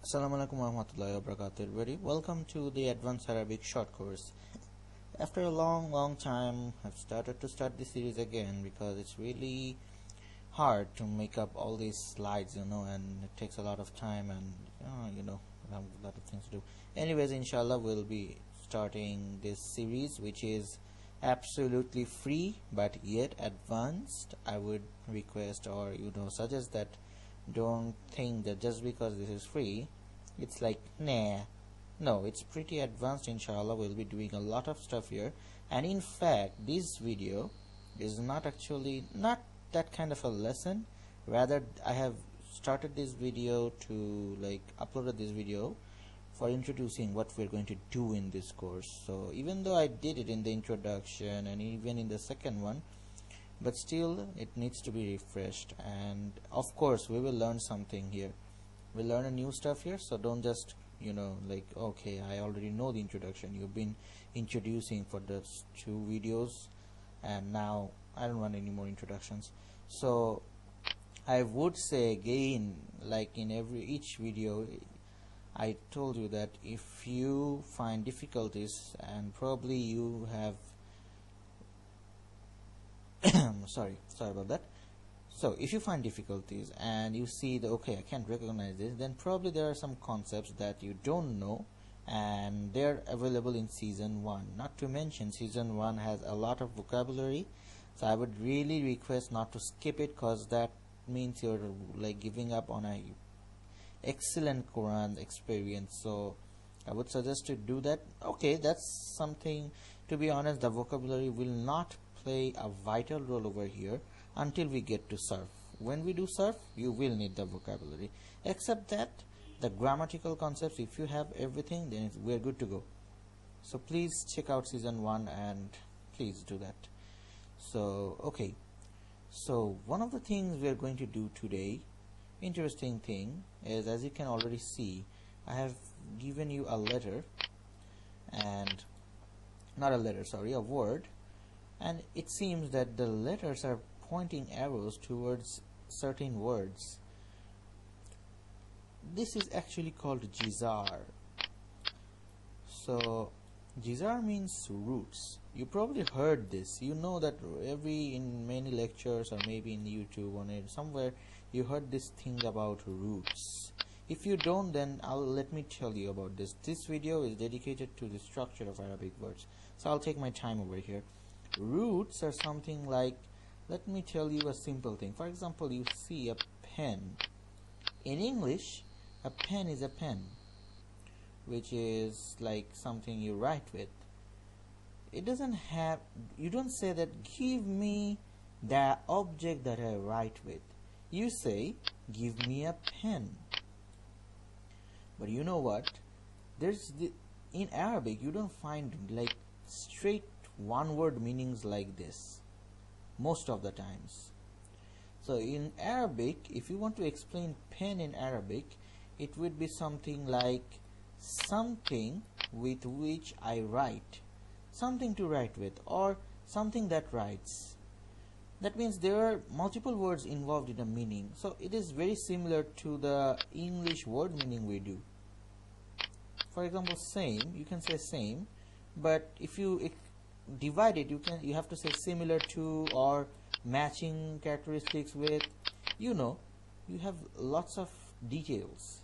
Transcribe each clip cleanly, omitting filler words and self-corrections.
Assalamu alaikum warahmatullahi wabarakatuh everybody. Welcome to the Advanced Arabic short course. After a long time I've started this series again because it's really hard to make up all these slides, and it takes a lot of time, and I have a lot of things to do. Anyways, inshallah we'll be starting this series, which is absolutely free but yet advanced. I would request or suggest that don't think that just because this is free it's like no, it's pretty advanced. Inshallah we'll be doing a lot of stuff here, and in fact this video is not that kind of a lesson. Rather, I have started this video to uploaded this video for introducing what we're going to do in this course. So even though I did it in the introduction and even in the second one, but still it needs to be refreshed, and of course we will learn something here. We'll learn a new stuff here, so don't just okay, I already know the introduction. You've been introducing for the two videos and now I don't want any more introductions. So I would say again, like in each video I told you that if you find difficulties, and probably you have sorry about that. So if you find difficulties and you see that okay, I can't recognize this, then probably there are some concepts that you don't know, and they're available in season 1. Not to mention season 1 has a lot of vocabulary, so I would really request not to skip it, because that means you're giving up on a excellent Quran experience. So I would suggest to do that. Okay, that's something, to be honest, the vocabulary will not play a vital role over here until we get to Sarf. When we do Sarf, you will need the vocabulary. Except that the grammatical concepts, if you have everything, then we're good to go. So please check out season 1 and please do that. So okay, so one of the things we're going to do today, interesting thing, is, as you can already see, I have given you a letter, and not a letter, sorry, a word, and it seems that the letters are pointing arrows towards certain words. This is actually called jizar. So jizar means roots. You probably heard this. You know that in many lectures, or maybe in YouTube or somewhere, you heard this thing about roots. If you don't, then let me tell you about this. This video is dedicated to the structure of Arabic words, so I'll take my time over here. Roots are something like, let me tell you a simple thing. For example, you see a pen. In English, a pen is a pen, which is like something you write with. It doesn't have, you don't say that give me the object that I write with. You say give me a pen. But you know what? In Arabic you don't find straight one word meanings like this most of the times. So in Arabic, if you want to explain pen in Arabic, it would be something like something with which I write, something to write with, or something that writes. That means there are multiple words involved in a meaning. So it is very similar to the English word meaning we do. For example, same, you can say same, but if you divide it, you have to say similar to, or matching characteristics with. You have lots of details.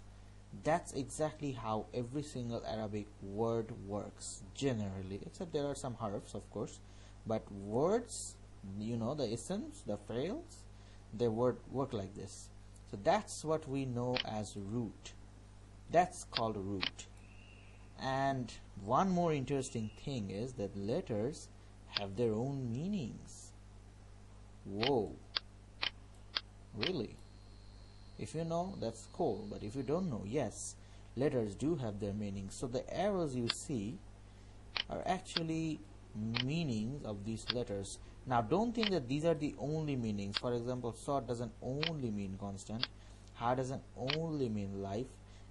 That's exactly how every single Arabic word works generally, except there are some harfs, of course, but words, the isms, the fi'ls, they work like this. So that's what we know as root. That's called root. And one more interesting thing is that letters have their own meanings. Whoa, really? If you know, that's cool, but if you don't know, yes, letters do have their meanings. So the arrows you see are actually meanings of these letters. Now don't think that these are the only meanings. For example, Sod doesn't only mean constant, Ha doesn't only mean life,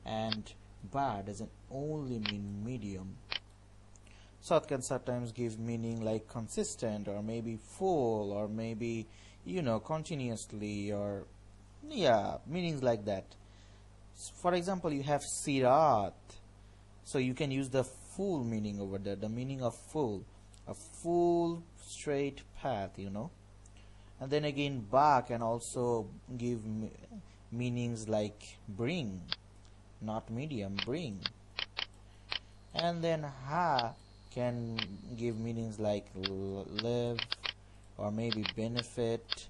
and Ba doesn't only mean medium. Sod can sometimes give meaning like consistent, or maybe full, or maybe continuously, or meanings like that. For example, you have sirat, so you can use the full meaning over there, the meaning of full, a full straight path, you know. And then again, ba can also give meanings like bring, not medium, bring. And then ha can give meanings like live or maybe benefit,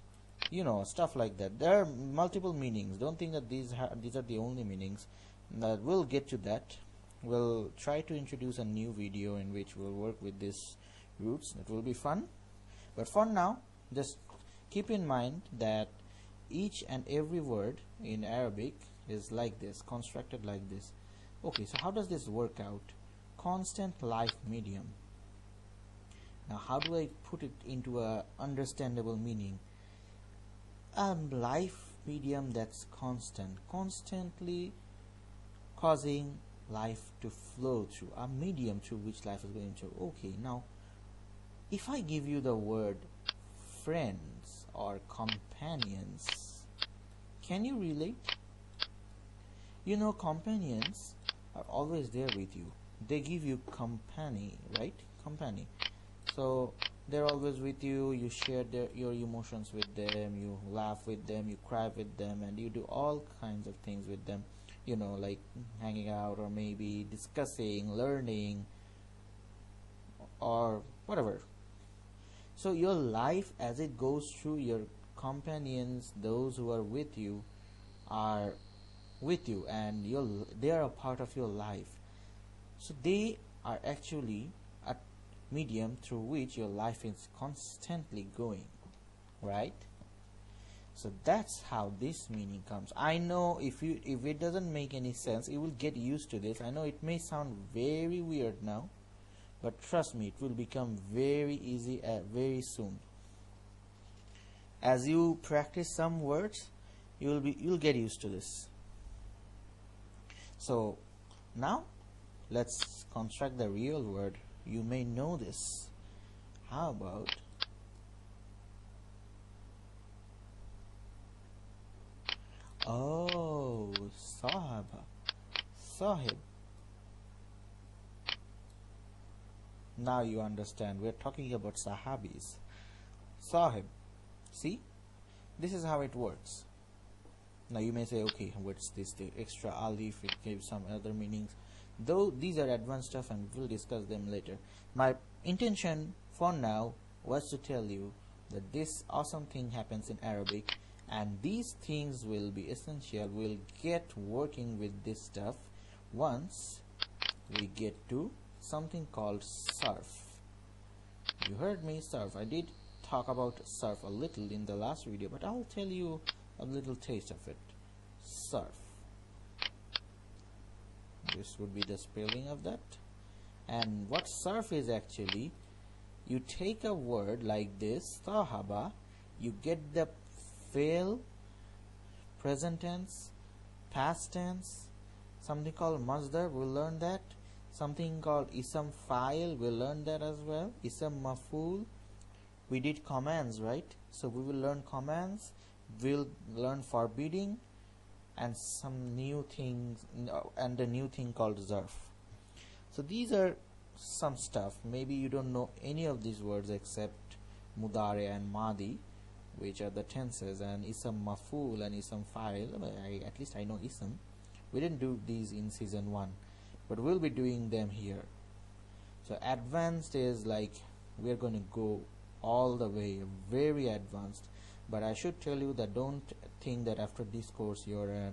you know, stuff like that. There are multiple meanings. Don't think that these are the only meanings. We'll get to that. We'll try to introduce a new video in which we'll work with these roots. It will be fun. But for now, just keep in mind that each and every word in Arabic is like this, constructed like this. Okay, so how does this work out? Constant life medium. Now how do I put it into a understandable meaning? A life medium that's constant, constantly causing life to flow through, a medium through which life is going to. Okay, now if I give you the word friends or companions, can you relate? You know, companions are always there with you. They give you company, right? Company. So they're always with you. You share your emotions with them. You laugh with them. You cry with them, and you do all kinds of things with them. You know, like hanging out or maybe discussing, learning, or whatever. So your life, as it goes through, your companions, those who are with you, are with you, and they are a part of your life. So they are actually a medium through which your life is constantly going, right? So that's how this meaning comes. I know if it doesn't make any sense, you will get used to this. I know it may sound very weird now, but trust me, it will become very easy very soon. As you practice some words, you'll get used to this. So now let's construct the real word. You may know this. How about sahaba, sahib. Now you understand, we're talking about sahabis. Sahib. See, this is how it works. Now you may say, okay, what's this, the extra alif, it gives some other meanings. Though these are advanced stuff and we'll discuss them later. My intention for now was to tell you that this awesome thing happens in Arabic, and these things will be essential. We'll get working with this stuff once we get to something called Sarf. You heard me, Sarf. I did talk about Sarf a little in the last video, but I'll tell you a little taste of it. Sarf. This would be the spelling of that. And what Sarf is actually, you take a word like this, sahaba, you get the fail, present tense, past tense, something called masdar, we'll learn that. Something called ism file, we'll learn that as well. Ism maf'ul. We did commands, right? So we will learn commands, we'll learn forbidding, and some new things, and a new thing called zarf. So these are some stuff. Maybe you don't know any of these words except mudare and madi, which are the tenses, and ism maf'ul and ism fa'il. At least I know ism. We didn't do these in season 1, but we'll be doing them here. So advanced is like we're going to go all the way, very advanced. But I should tell you that don't think that after this course you're a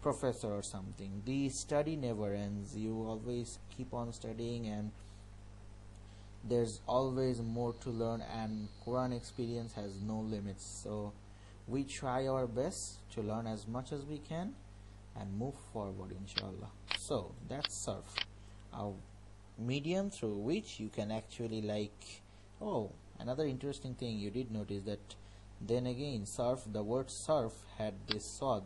professor or something. The study never ends. You always keep on studying, and there's always more to learn, and Quran experience has no limits. So we try our best to learn as much as we can and move forward, inshallah. So that's Sarf, a medium through which you can actually another interesting thing you did notice that then again Sarf, the word Sarf had this sad,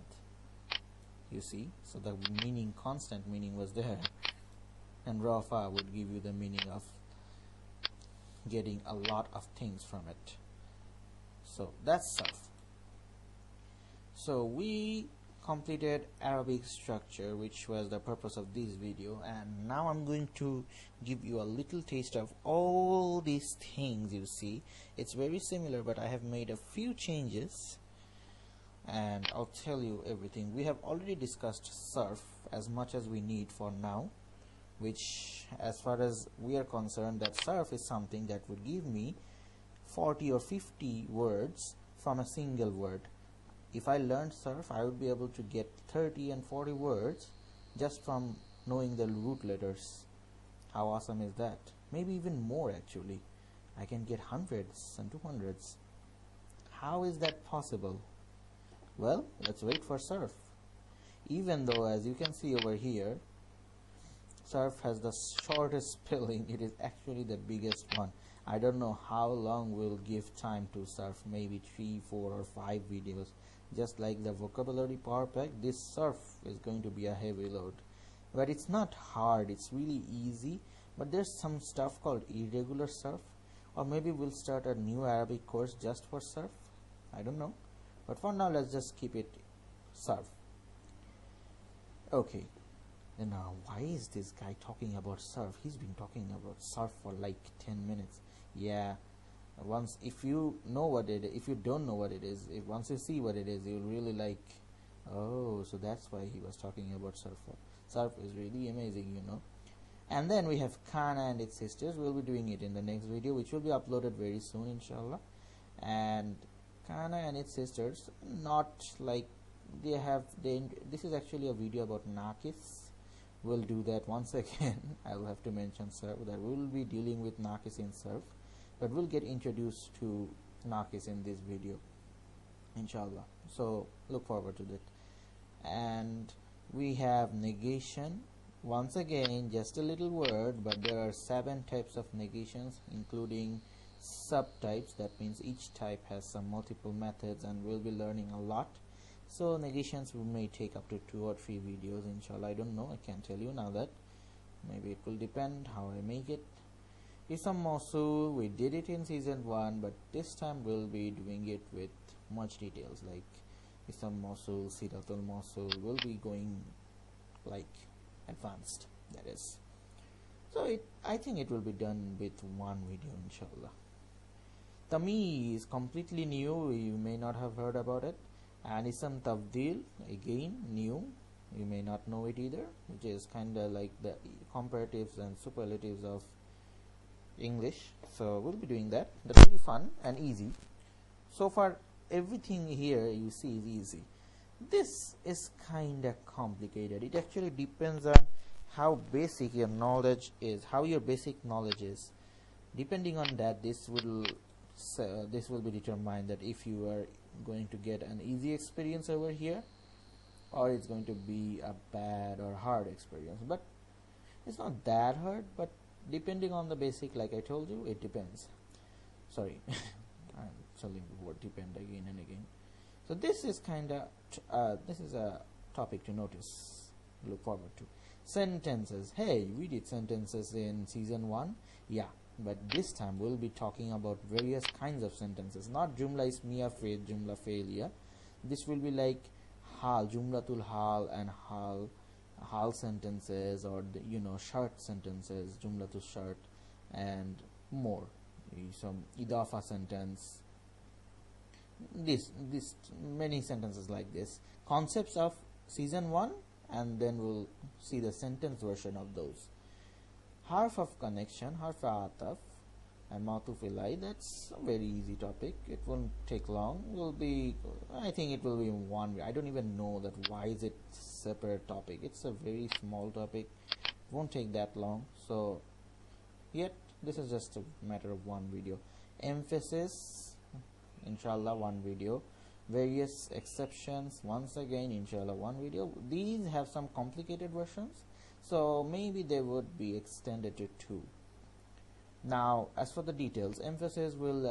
you see, so the meaning, constant meaning was there, and Rafa would give you the meaning of getting a lot of things from it. So that's Sarf. So we completed Arabic structure, which was the purpose of this video, and now I'm going to give you a little taste of all these things. You see, it's very similar, but I have made a few changes and I'll tell you everything. We have already discussed Sarf as much as we need for now, which, as far as we are concerned, that Sarf is something that would give me 40 or 50 words from a single word. If I learned Sarf, I would be able to get 30 and 40 words just from knowing the root letters. How awesome is that? Maybe even more actually. I can get hundreds and 200s. How is that possible? Well, let's wait for Sarf. Even though, as you can see over here, Sarf has the shortest spelling, it is actually the biggest one. I don't know how long we'll give time to Sarf, maybe 3, 4 or 5 videos. Just like the vocabulary power pack, this Sarf is going to be a heavy load. But it's not hard, it's really easy. But there's some stuff called irregular Sarf, or maybe we'll start a new Arabic course just for Sarf. I don't know. But for now, let's just keep it Sarf. Okay. Now, why is this guy talking about Sarf? He's been talking about Sarf for like 10 minutes. Yeah. Once, if you know what it is, if you don't know what it is, once you see what it is, you'll really like, oh, so that's why he was talking about Sarf. Sarf is really amazing, you know. And then we have Kana and its sisters. We'll be doing it in the next video, which will be uploaded very soon, inshallah. And Kana and its sisters, not like this is actually a video about Naqis. We'll do that once again. I'll have to mention Sarf, that we'll be dealing with Naqis in Sarf, but we'll get introduced to Naqis in this video, inshallah. So look forward to that. And we have negation. Once again, just a little word, but there are 7 types of negations, including subtypes. That means each type has some multiple methods, and we'll be learning a lot. So negations we may take up to 2 or 3 videos, inshallah. I don't know, I can't tell you now that. Maybe it will depend how I make it. Ism Mawsul, we did it in season 1, but this time we'll be doing it with much details, like Ism Mawsul, Silatul Mawsul. We'll be going like advanced, that is. So I think it will be done with 1 video, inshallah. Tamiz is completely new, you may not have heard about it. And Ism Tafdil, again new, you may not know it either, which is kinda like the comparatives and superlatives of English. So we'll be doing that. That will be fun and easy. So far everything here you see is easy. This is kinda complicated. It actually depends on how basic your knowledge is, how your basic knowledge is. Depending on that, this will be determined that if you are going to get an easy experience over here, or it's going to be a bad or hard experience. But it's not that hard, but depending on the basic, like I told you, it depends. Sorry, I'm telling the word depend again and again. So this is kinda this is a topic to notice, look forward to. Sentences. Hey, we did sentences in season 1, yeah, but this time we'll be talking about various kinds of sentences, not jumla ismiya fail, jumla failure. This will be like hal, jumlatul hal, and hal sentences, or the, you know, shart sentences, jumlatul shart, and more. Some idafa sentence. This many sentences like this. Concepts of season 1, and then we'll see the sentence version of those. Harf of connection, harf ataf, and matuf ilai. That's a very easy topic. It won't take long. I think it will be in 1 way. I don't even know that why is it separate topic. It's a very small topic. It won't take that long. So yet this is just a matter of 1 video. Emphasis, inshallah 1 video. Various exceptions, once again, inshallah 1 video. These have some complicated versions, so maybe they would be extended to 2. Now, as for the details, emphasis will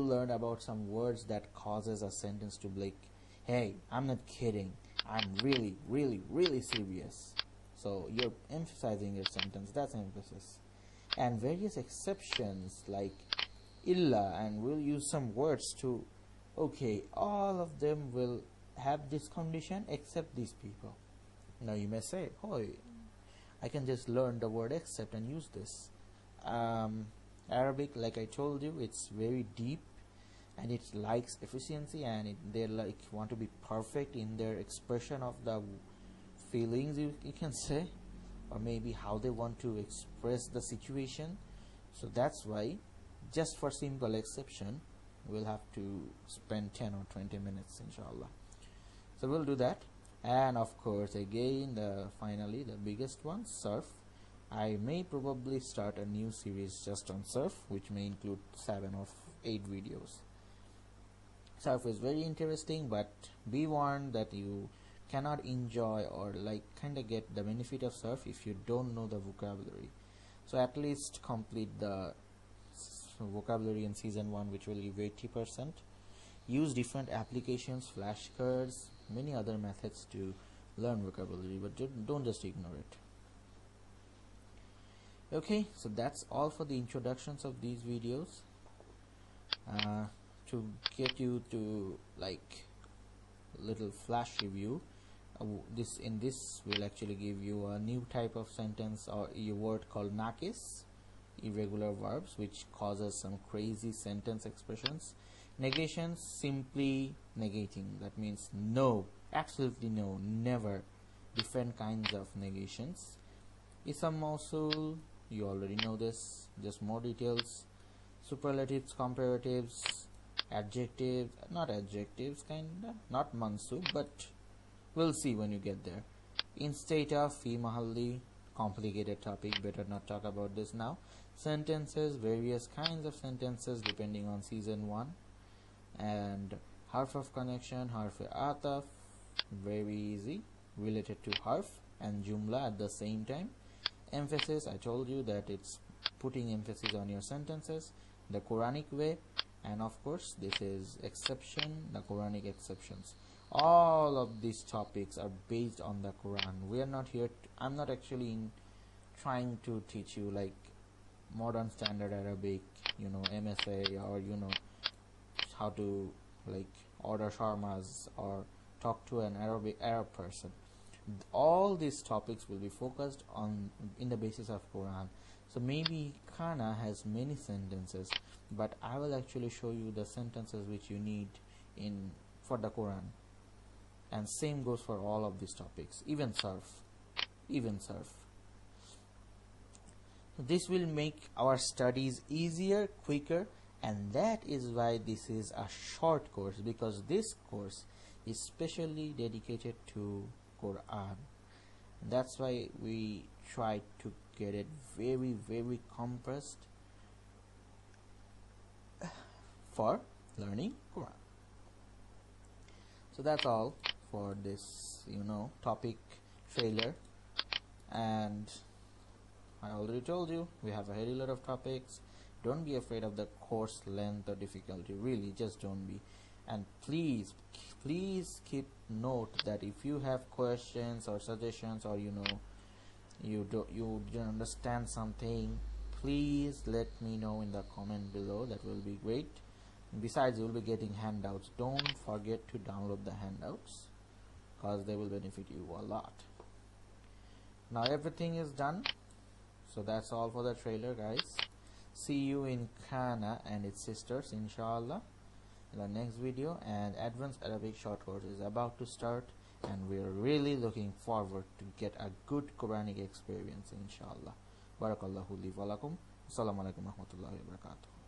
learn about some words that causes a sentence to be like, hey, I'm not kidding, I'm really, really, really serious. So you're emphasizing your sentence, that's emphasis. And various exceptions like illa, and we'll use some words to, okay, all of them will have this condition except these people. Now you may say, oh, I can just learn the word except and use this. Arabic, like I told you, it's very deep and it likes efficiency, and they like want to be perfect in their expression of the feelings, you can say, or maybe how they want to express the situation. So that's why, just for simple exception, we'll have to spend 10 or 20 minutes, inshallah. So we'll do that. And of course, again, finally the biggest one, Sarf. I may probably start a new series just on Sarf, which may include 7 or 8 videos. Sarf is very interesting, but be warned that you cannot enjoy or like kind of get the benefit of Sarf if you don't know the vocabulary. So at least complete the vocabulary in season 1, which will give 80%. Use different applications, flashcards, many other methods to learn vocabulary, but don't just ignore it. Okay, so that's all for the introductions of these videos. To get you to like little flash review, in this will actually give you a new type of sentence or a word called nakis, irregular verbs, which causes some crazy sentence expressions. Negations, simply negating, that means no, absolutely no, never, different kinds of negations. Ism mausul, you already know this, just more details. Superlatives, comparatives, adjectives, not adjectives, kinda, not mansub, but we'll see when you get there. Instate of, fi mahalli, complicated topic, better not talk about this now. Sentences, various kinds of sentences depending on season 1. And harf of connection, harf ataf, very easy, related to harf and jumla at the same time. Emphasis, I told you that it's putting emphasis on your sentences the Quranic way. And of course, this is exception, the Quranic exceptions. All of these topics are based on the Quran. We are not here I'm not actually trying to teach you like modern standard Arabic, MSA, or how to like order sharmas or talk to an Arab person. All these topics will be focused on in the basis of Quran. So maybe Kana has many sentences, but I will actually show you the sentences which you need for the Quran. And same goes for all of these topics, even Sarf. This will make our studies easier, quicker, and that is why this is a short course, because this course is specially dedicated to Quran. That's why we try to get it very, very compressed for learning Quran. So that's all for this topic trailer. And I already told you we have a very lot of topics. Don't be afraid of the course length or difficulty, really, just don't be. And please keep note that if you have questions or suggestions, or you didn't understand something, please let me know in the comment below. That will be great. Besides, you will be getting handouts. Don't forget to download the handouts, because they will benefit you a lot. Now everything is done, so that's all for the trailer, guys. See you in Kana and its sisters, Insha'Allah, in the next video. And Advanced Arabic short course is about to start, and we are really looking forward to get a good Quranic experience, Insha'Allah. Barakallahu li wa lakum. Assalamu alaikum wa rahmatullahi wa barakatuh.